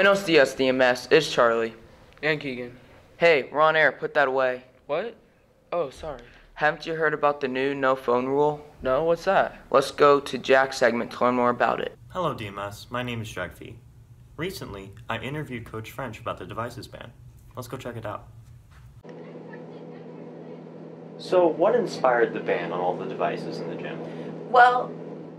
Buenos dias, DMS. It's Charlie. And Keegan. Hey, we're on air. Put that away. What? Oh, sorry. Haven't you heard about the new no phone rule? No, what's that? Let's go to Jack's segment to learn more about it. Hello, DMS. My name is Jack V. Recently, I interviewed Coach French about the devices ban. Let's go check it out. So, what inspired the ban on all the devices in the gym? Well,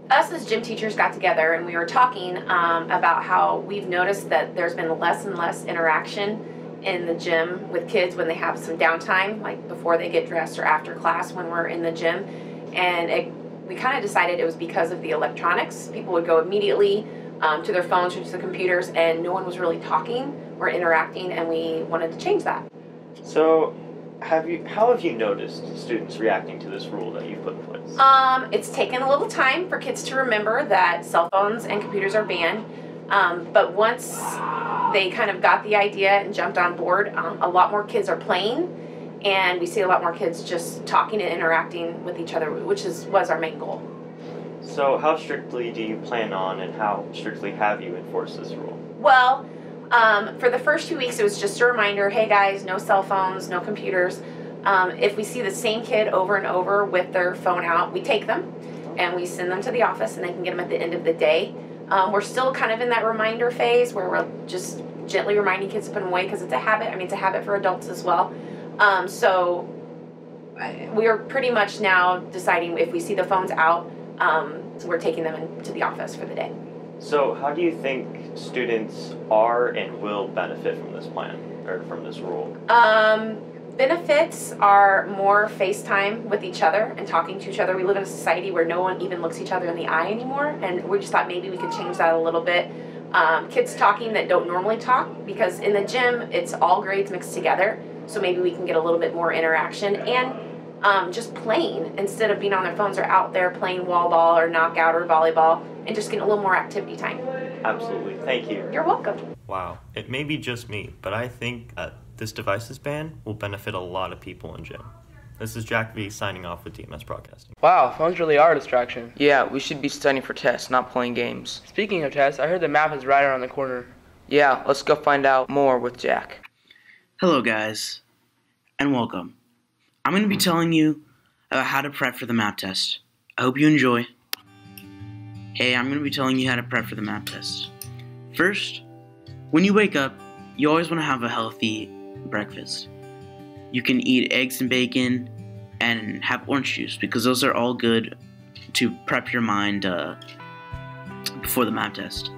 us as gym teachers got together and we were talking about how we've noticed that there's been less and less interaction in the gym with kids when they have some downtime, like before they get dressed or after class when we're in the gym. And we kind of decided it was because of the electronics. People would go immediately to their phones or to the computers, and no one was really talking or interacting, and we wanted to change that. So, how have you noticed students reacting to this rule that you've put in place? It's taken a little time for kids to remember that cell phones and computers are banned, but once they kind of got the idea and jumped on board, a lot more kids are playing, and we see a lot more kids just talking and interacting with each other, which was our main goal. So, how strictly do you plan on, and how strictly have you enforced this rule? Well, for the first 2 weeks, it was just a reminder, hey guys, no cell phones, no computers. If we see the same kid over and over with their phone out, we take them and we send them to the office, and they can get them at the end of the day. We're still kind of in that reminder phase where we're just gently reminding kids to put them away because it's a habit. I mean, it's a habit for adults as well. So we are pretty much now deciding if we see the phones out, we're taking them into the office for the day. So, how do you think students are and will benefit from this plan, or from this rule? Benefits are more FaceTime with each other and talking to each other. We live in a society where no one even looks each other in the eye anymore, and we just thought maybe we could change that a little bit. Kids talking that don't normally talk, because in the gym it's all grades mixed together, so maybe we can get a little bit more interaction, and just playing instead of being on their phones, or out there playing wall ball or knockout or volleyball, and just getting a little more activity time. Absolutely. Thank you. You're welcome. Wow. It may be just me, but I think this devices ban will benefit a lot of people in gym. This is Jack V signing off with DMS Broadcasting. Wow, phones really are a distraction. Yeah, we should be studying for tests, not playing games. Speaking of tests, I heard the map is right around the corner. Yeah, let's go find out more with Jack. Hello guys, and welcome. I'm going to be telling you about how to prep for the map test. I hope you enjoy. Hey, I'm going to be telling you how to prep for the map test. First, when you wake up, you always want to have a healthy breakfast. You can eat eggs and bacon and have orange juice, because those are all good to prep your mind before the map test.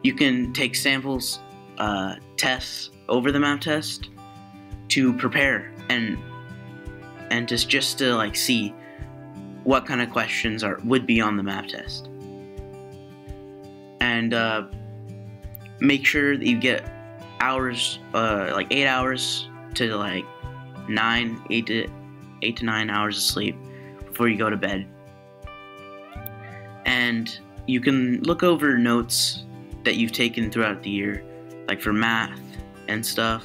You can take samples, tests over the map test to prepare and just to like see what kind of questions would be on the map test. And make sure that you get hours, like 8 hours to like 8 to 9 hours of sleep before you go to bed. And you can look over notes that you've taken throughout the year, like for math and stuff,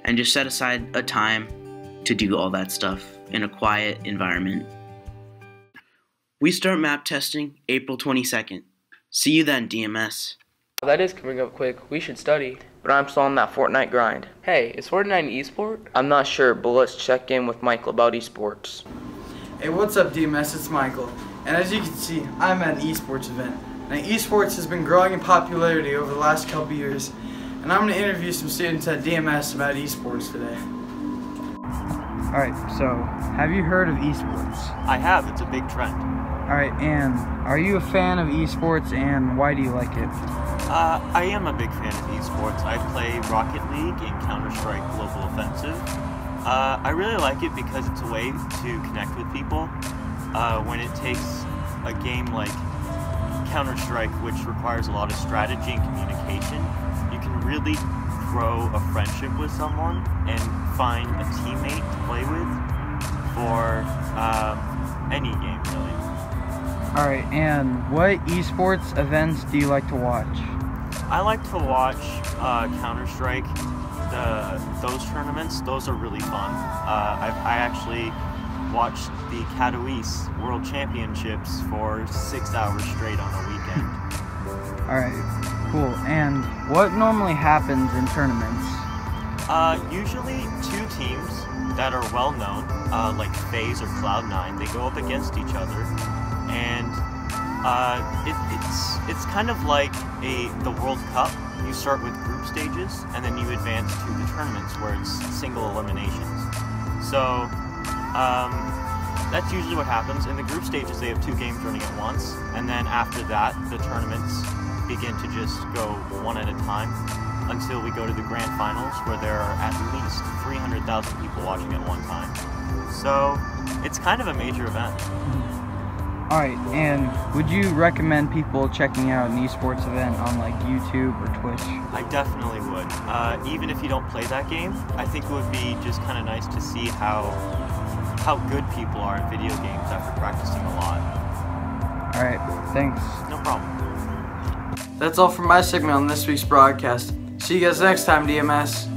and just set aside a time to do all that stuff in a quiet environment. We start map testing April 22nd. See you then, DMS. That is coming up quick. We should study. But I'm still on that Fortnite grind. Hey, is Fortnite an esport? I'm not sure, but let's check in with Michael about esports. Hey, what's up, DMS? It's Michael. And as you can see, I'm at an esports event. Now, esports has been growing in popularity over the last couple years, and I'm going to interview some students at DMS about esports today. Alright, so, have you heard of esports? I have. It's a big trend. Alright, and are you a fan of esports, and why do you like it? I am a big fan of esports. I play Rocket League and Counter-Strike Global Offensive. I really like it because it's a way to connect with people. When it takes a game like Counter-Strike, which requires a lot of strategy and communication, you can really grow a friendship with someone and find a teammate to play with for any game, really. Alright, and what esports events do you like to watch? I like to watch Counter-Strike, those tournaments. Those are really fun. I actually watched the Katowice World Championships for 6 hours straight on a weekend. Alright, Cool. And what normally happens in tournaments? Usually two teams that are well known, like FaZe or Cloud9, they go up against each other, and it's kind of like the World Cup. You start with group stages, and then you advance to the tournaments where it's single eliminations. So that's usually what happens. In the group stages, they have two games running at once, and then after that, the tournaments begin to just go one at a time until we go to the grand finals, where there are at least 300,000 people watching at one time. So it's kind of a major event. Alright, and would you recommend people checking out an esports event on like YouTube or Twitch? I definitely would. Even if you don't play that game, I think it would be just kind of nice to see how good people are at video games after practicing a lot. Alright, thanks. No problem. That's all for my segment on this week's broadcast. See you guys next time, DMS.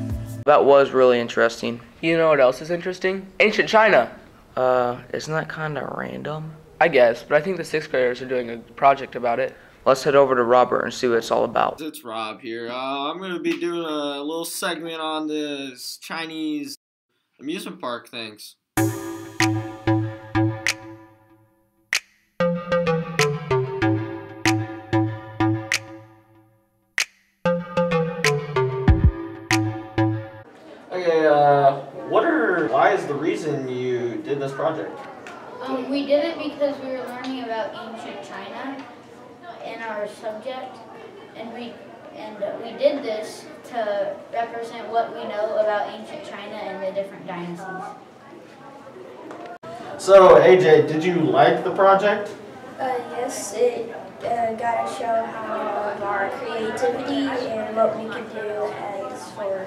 That was really interesting. You know what else is interesting? Ancient China. Isn't that kind of random? I guess, but I think the 6th graders are doing a project about it. Let's head over to Robert and see what it's all about. It's Rob here. I'm going to be doing a little segment on this Chinese amusement park things. Okay, why is the reason you did this project? We did it because we were learning about ancient China in our subject, and we did this to represent what we know about ancient China and the different dynasties. So, AJ, did you like the project? Yes, it got to show how of our creativity and what we could do as for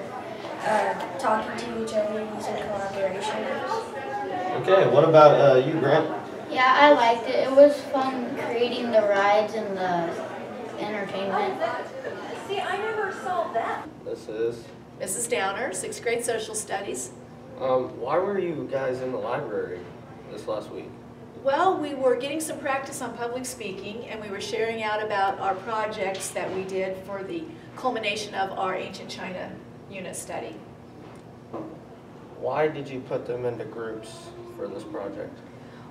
talking to each other using collaboration. Okay, what about you, Grant? Yeah, I liked it. It was fun creating the rides and the entertainment. See, I never saw that. This is Mrs. Downer, 6th grade social studies. why were you guys in the library this last week? Well, we were getting some practice on public speaking, and we were sharing out about our projects that we did for the culmination of our ancient China unit study. Why did you put them into groups for this project?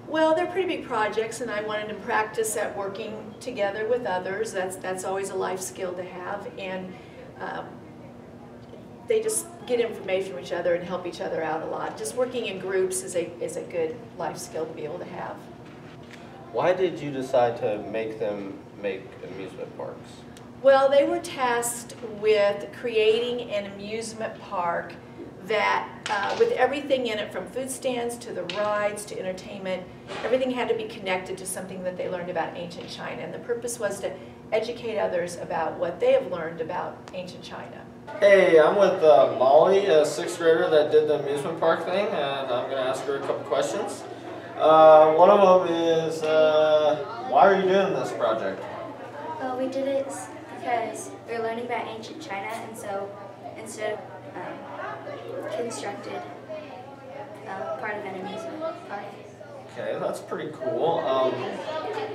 Well, they're pretty big projects, and I wanted to practice at working together with others. That's always a life skill to have, and they just get information from each other and help each other out a lot. Just working in groups is a good life skill to be able to have. Why did you decide to make them make amusement parks? Well, they were tasked with creating an amusement park that, with everything in it, from food stands to the rides to entertainment, everything had to be connected to something that they learned about ancient China. And the purpose was to educate others about what they have learned about ancient China. Hey, I'm with Molly, a 6th grader that did the amusement park thing, and I'm going to ask her a couple questions. One of them is, why are you doing this project? Well, we did it because we were learning about ancient China, and so instead of constructed part of an amusement park. Okay, that's pretty cool.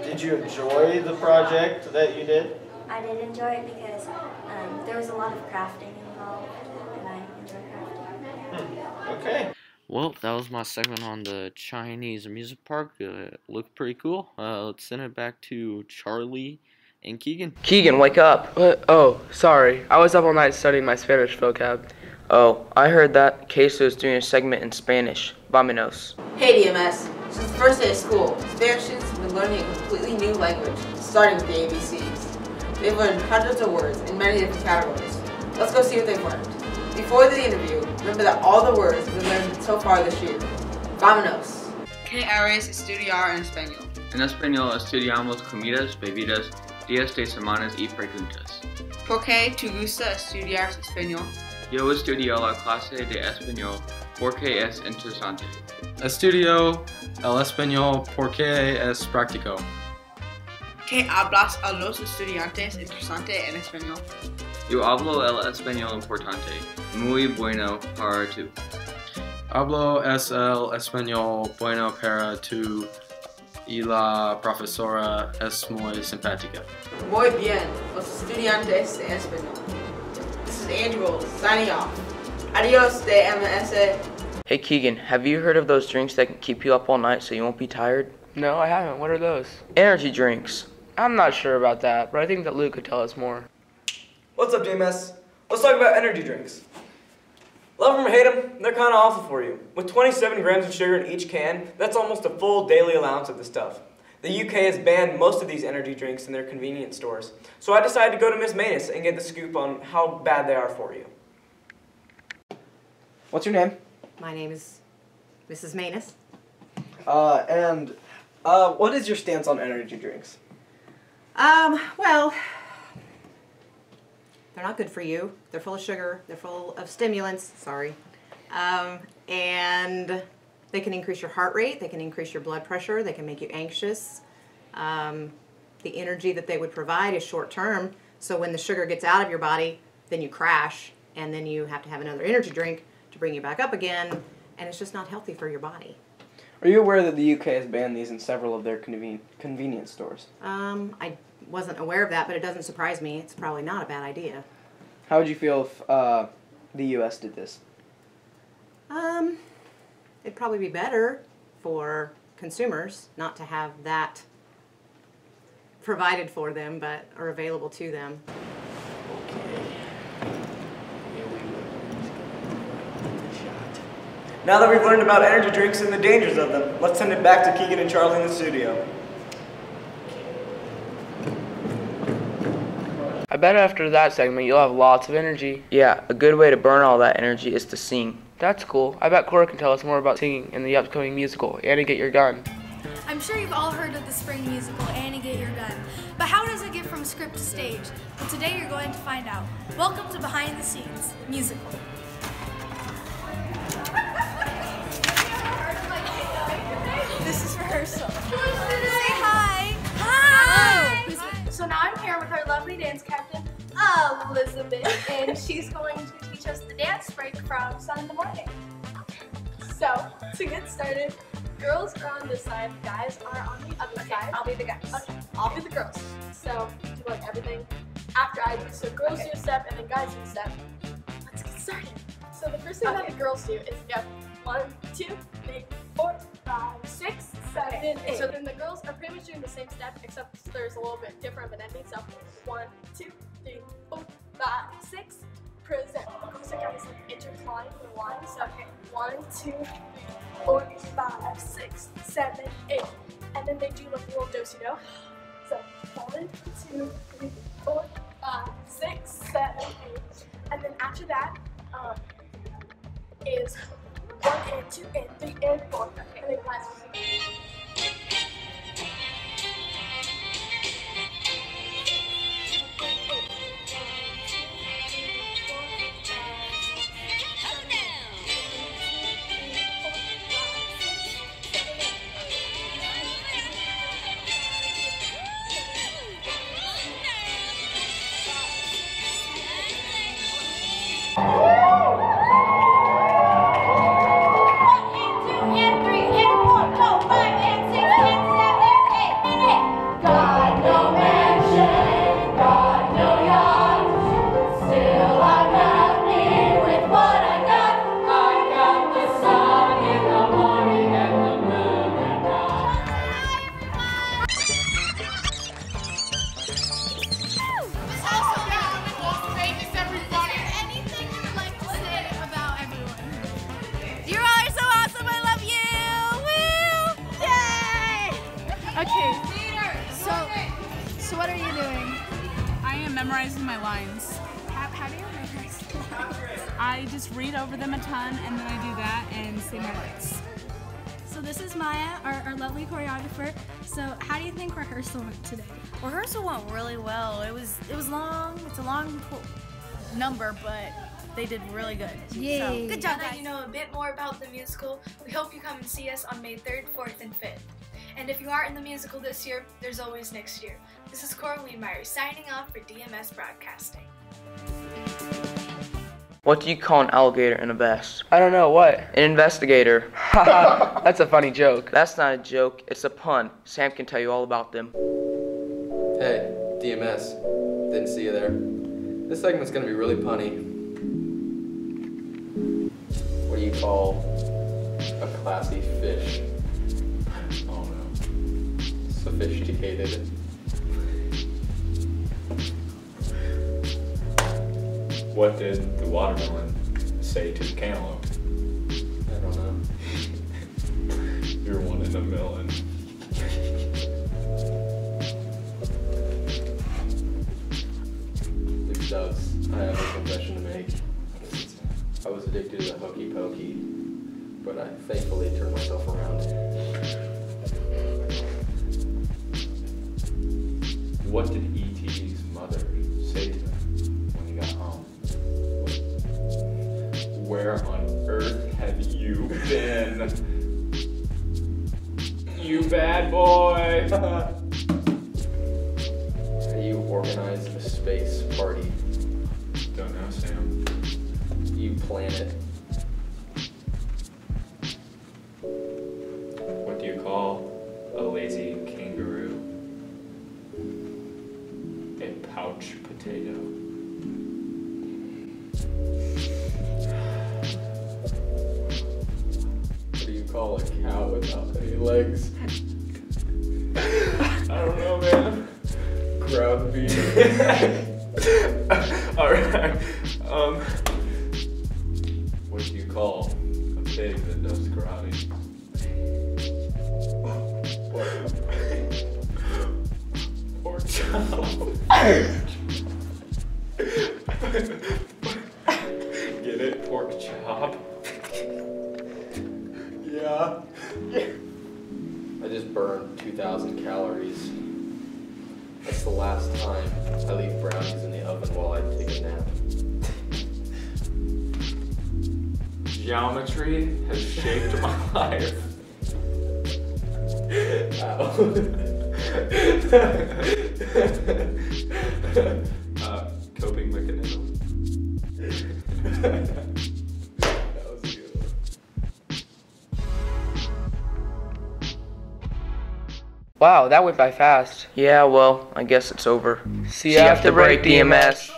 Did you enjoy the project that you did? I did enjoy it because there was a lot of crafting involved, and I enjoy crafting. Okay. Well, that was my segment on the Chinese amusement park. It looked pretty cool. Let's send it back to Charlie and Keegan. Keegan, wake up. What? Oh, sorry. I was up all night studying my Spanish vocab. Oh, I heard that Queso is doing a segment in Spanish. Vámonos. Hey DMS, since the first day of school, Spanish students have been learning a completely new language, starting with the ABCs. They've learned hundreds of words in many different categories. Let's go see what they've learned. Before the interview, remember that all the words we've learned so far this year. Vámonos. ¿Qué harás estudiar en español? En español estudiamos comidas, bebidas, días de semanas y preguntas. ¿Por qué te gusta estudiar español? Yo estudio la clase de español porque es interesante. Estudio el español porque es práctico. ¿Qué hablas a los estudiantes interesante en español? Yo hablo el español importante, muy bueno para tú. Hablo es el español bueno para tú y la profesora es muy simpática. Muy bien, los estudiantes de español. This is Andrew signing off. Adios de MS. Hey Keegan, have you heard of those drinks that can keep you up all night so you won't be tired? No, I haven't. What are those? Energy drinks. I'm not sure about that, but I think that Luke could tell us more. What's up, DMS? Let's talk about energy drinks. Love them or hate them, they're kind of awful for you. With 27 grams of sugar in each can, that's almost a full daily allowance of the stuff. The UK has banned most of these energy drinks in their convenience stores. So I decided to go to Miss Manus and get the scoop on how bad they are for you. What's your name? My name is Mrs. Manus. What is your stance on energy drinks? Well, they're not good for you. They're full of sugar. They're full of stimulants. Sorry. And they can increase your heart rate. They can increase your blood pressure. They can make you anxious. The energy that they would provide is short term. So when the sugar gets out of your body, then you crash, and then you have to have another energy drink to bring you back up again, and it's just not healthy for your body. Are you aware that the UK has banned these in several of their convenience stores? I wasn't aware of that, but it doesn't surprise me. It's probably not a bad idea. How would you feel if the US did this? It'd probably be better for consumers not to have that provided for them, but or available to them. Now that we've learned about energy drinks and the dangers of them, let's send it back to Keegan and Charlie in the studio. I bet after that segment you'll have lots of energy. Yeah, a good way to burn all that energy is to sing. That's cool. I bet Cora can tell us more about singing in the upcoming musical, Annie Get Your Gun. I'm sure you've all heard of the spring musical, Annie Get Your Gun. But how does it get from script to stage? Well, today you're going to find out. Welcome to Behind the Scenes Musical. This is rehearsal. Say hi. Hi. So now I'm here with our lovely dance captain, Elizabeth, and she's going to teach us the dance break from Sun in the Morning. So, to get started, girls are on this side, guys are on the other side. I'll be the guys. Okay, I'll be the girls. So, do like everything after I do. So, girls do a step and then guys do a step. Let's get started. So, the first thing that the girls do is go 1, 2, 3, 4, 5, 6, 7, 8. So then the girls are pretty much doing the same step, except there's a little bit different of an ending. So 1, 2, 3, 4, 5, 6. Present. The girls are kind of like intertwined in line. So 1, 2, 3, 4, 5, 6, 7, 8. And then they do like a little do-si-do. So 1, 2, 3, 4, 5, 6, 7, 8. And then after that is 1 and 2 and 3 and 4. And then last one. So what are you doing? I am memorizing my lines. How do you memorize lines? I just read over them a ton, and then I do that and say my lines. So this is Maya, our lovely choreographer. So how do you think rehearsal went today? Rehearsal went really well. It was long. It's a long number, but they did really good. Yay. So, good job, Now that guys. you know a bit more about the musical, we hope you come and see us on May 3rd, 4th, and 5th. And if you aren't in the musical this year, there's always next year. This is Cora Wienmeyer signing off for DMS Broadcasting. What do you call an alligator in a vest? I don't know, what? An investigator. Haha, that's a funny joke. That's not a joke, it's a pun. Sam can tell you all about them. Hey, DMS. Didn't see you there. This segment's gonna be really punny. What do you call a classy fish? Oh no. Sophisticated. What did the watermelon say to the cantaloupe? I don't know. You're one in a million. Big Dubs, I have a confession to make. I was addicted to the hokey pokey, but I thankfully turned myself around. What did E.T.'s mother say to him when he got home? Where on earth have you been? You bad boy! How do you organize a space party? Don't know, Sam. You plan it. What do you call a lazy kangaroo? A pouch potato. What do you call a cow without any legs? I don't know, man. Ground beef. Alright. What do you call a pig that does karate? Pork chop. Get it? Pork chop. Yeah. I just burned 2,000 calories. That's the last time I leave brownies in the oven while I take a nap. Geometry has shaped my life. Coping mechanism. That was a good one. Wow, that went by fast. Yeah, well, I guess it's over. See you after break, DMS.